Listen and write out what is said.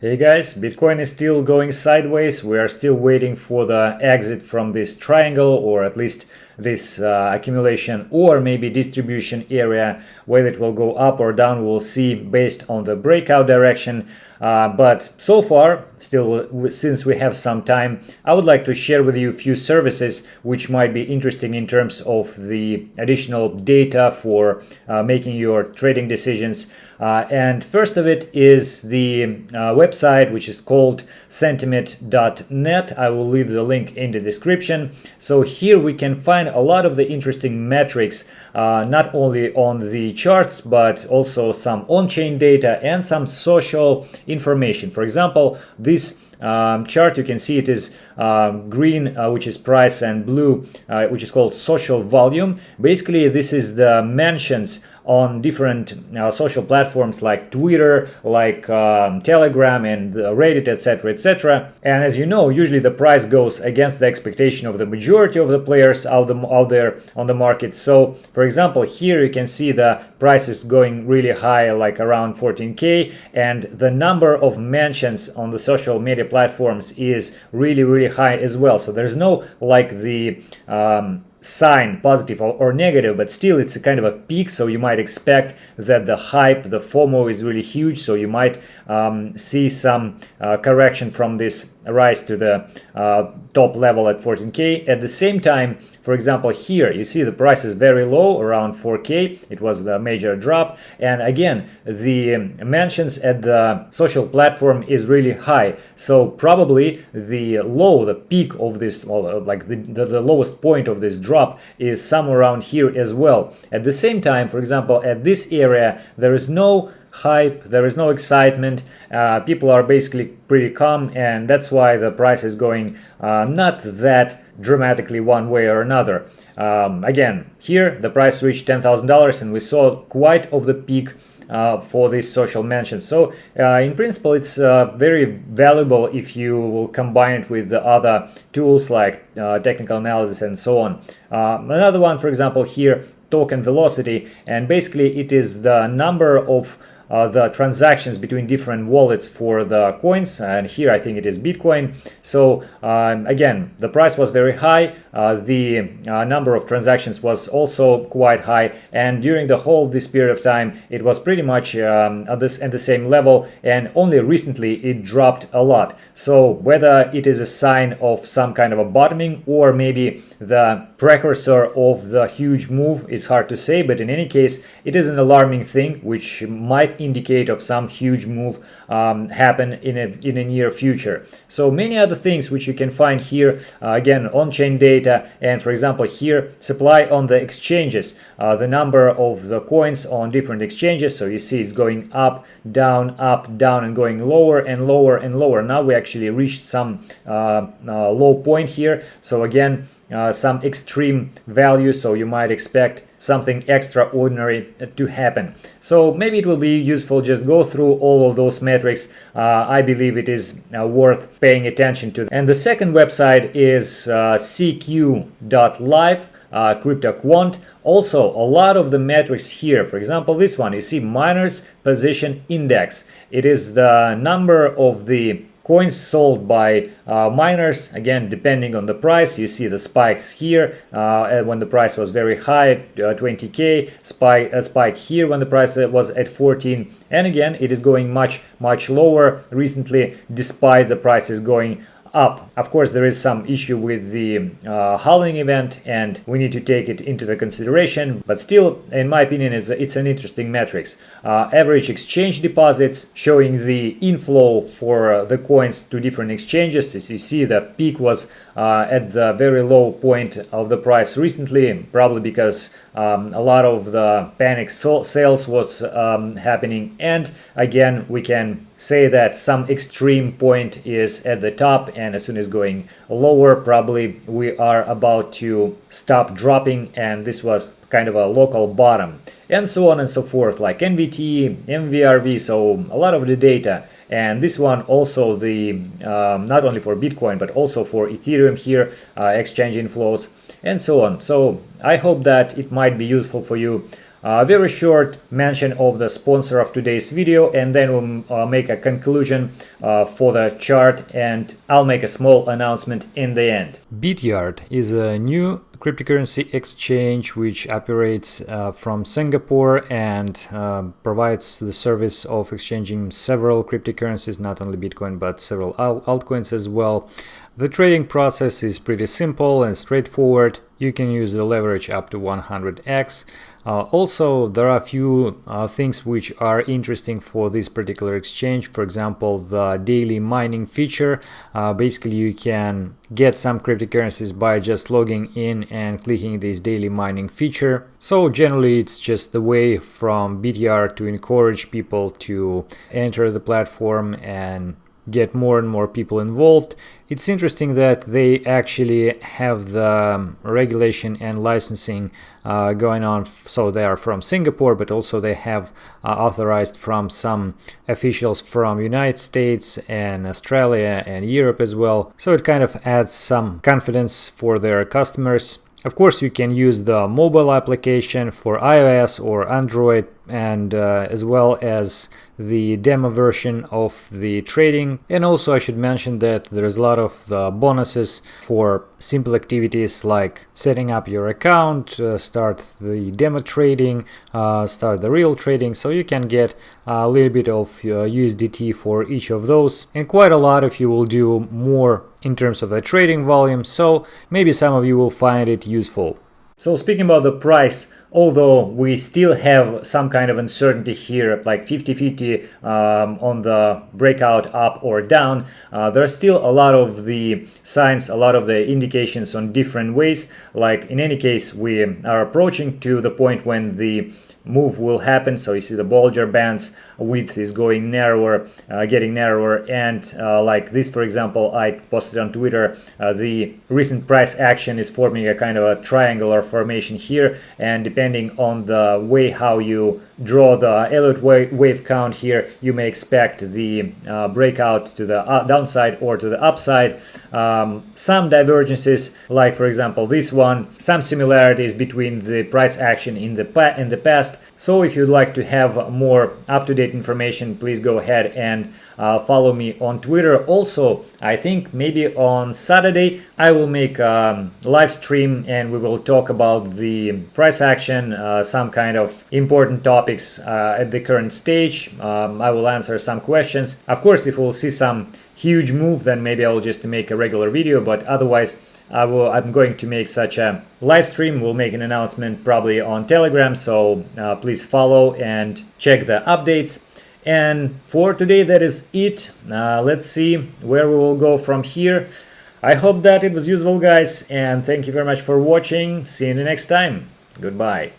Hey guys, Bitcoin is still going sideways. We are still waiting for the exit from this triangle, or at least this accumulation or maybe distribution area. Whether it will go up or down, we'll see based on the breakout direction. But so far, still, since we have some time, I would like to share with you a few services which might be interesting in terms of the additional data for making your trading decisions. And first of it is the website, which is called sentiment.net. I will leave the link in the description. So here we can find a lot of the interesting metrics, not only on the charts, but also some on-chain data and some social information. For example, this chart, you can see it is green, which is price, and blue, which is called social volume. Basically, this is the mentions on different social platforms like Twitter, like Telegram and Reddit, etc., etc. And as you know, usually the price goes against the expectation of the majority of the players out there on the market. So, for example, here you can see the price is going really high, like around 14K, and the number of mentions on the social media platforms is really high as well. So there's no like the sign positive or negative, but still it's a kind of a peak, so you might expect that the hype, the FOMO, is really huge, so you might see some correction from this rise to the top level at 14K. At the same time, for example, here you see the price is very low, around 4K. It was the major drop, and again the mentions at the social platform is really high, so probably the peak of this, or like the lowest point of this drop is somewhere around here as well. At the same time, for example, at this area there is no hype, there is no excitement, people are basically pretty calm, and that's why the price is going not that dramatically one way or another. Again, here the price reached $10,000 and we saw quite of the peak for these social mentions. So in principle, it's very valuable if you will combine it with the other tools like technical analysis and so on. Another one, for example, here, token velocity, and basically it is the number of the transactions between different wallets for the coins, and here I think it is Bitcoin. So again, the price was very high, the number of transactions was also quite high, and during the whole this period of time it was pretty much at the same level, and only recently it dropped a lot. So whether it is a sign of some kind of a bottoming or maybe the precursor of the huge move, it's hard to say, but in any case it is an alarming thing which might indicate of some huge move happen in a near future. So many other things which you can find here, again, on-chain data, and for example here, supply on the exchanges, the number of the coins on different exchanges. So you see it's going up, down, and going lower and lower and lower. Now we actually reached some low point here. So again, some extreme value, so you might expect something extraordinary to happen. So maybe it will be useful just go through all of those metrics. I believe it is worth paying attention to. And the second website is cq.live, crypto quant. Also, a lot of the metrics here, for example, this one, you see miners position index. It is the number of the coins sold by miners, again depending on the price. You see the spikes here when the price was very high at 20K, spike here when the price was at 14, and again it is going much lower recently despite the prices going up. Of course, there is some issue with the halving event, and we need to take it into the consideration, but still, in my opinion, it's an interesting metrics. Average exchange deposits showing the inflow for the coins to different exchanges. As you see, the peak was at the very low point of the price recently, probably because a lot of the panic sales was happening, and again we can say that some extreme point is at the top, and as soon as going lower, probably we are about to stop dropping, and this was kind of a local bottom, and so on and so forth, like NVT, MVRV, so a lot of the data. And this one also, the not only for Bitcoin but also for Ethereum here, exchange inflows and so on. So I hope that it might be useful for you. very short mention of the sponsor of today's video, and then we'll make a conclusion for the chart, and I'll make a small announcement in the end. Bityard is a new cryptocurrency exchange which operates from Singapore and provides the service of exchanging several cryptocurrencies, not only Bitcoin but several altcoins as well. The trading process is pretty simple and straightforward. You can use the leverage up to 100x. Also, there are a few things which are interesting for this particular exchange. For example, the daily mining feature. Basically, you can get some cryptocurrencies by just logging in and clicking this daily mining feature. So generally, it's just the way from Bityard to encourage people to enter the platform and get more and more people involved. It's interesting that they actually have the regulation and licensing going on. So they are from Singapore, but also they have authorized from some officials from United States and Australia and Europe as well. So it kind of adds some confidence for their customers. Of course, you can use the mobile application for iOS or Android, and as well as the demo version of the trading. And also I should mention that there's a lot of bonuses for simple activities like setting up your account, start the demo trading, start the real trading. So you can get a little bit of USDT for each of those, and quite a lot if you will do more in terms of the trading volume. So maybe some of you will find it useful. So speaking about the price, although we still have some kind of uncertainty here, like 50-50 on the breakout up or down, there are still a lot of the signs, a lot of the indications on different ways. Like in any case, we are approaching to the point when the move will happen. So you see the Bollinger Bands width is going narrower, getting narrower, and like this, for example, I posted on Twitter, the recent price action is forming a kind of a triangular formation here, and depending on the way how you draw the Elliott wave count here, you may expect the breakout to the downside or to the upside. Some divergences, like for example this one, some similarities between the price action in the past. So if you'd like to have more up-to-date information, please go ahead and follow me on Twitter. Also, I think maybe on Saturday I will make a live stream and we will talk about the price action, some kind of important topics at the current stage. I will answer some questions. Of course, if we'll see some huge move, then maybe I will just make a regular video, but otherwise I'm going to make such a live stream. We'll make an announcement probably on Telegram, so please follow and check the updates. And for today, that is it. Let's see where we will go from here. I hope that it was useful, guys, and thank you very much for watching. See you in the next time. Goodbye.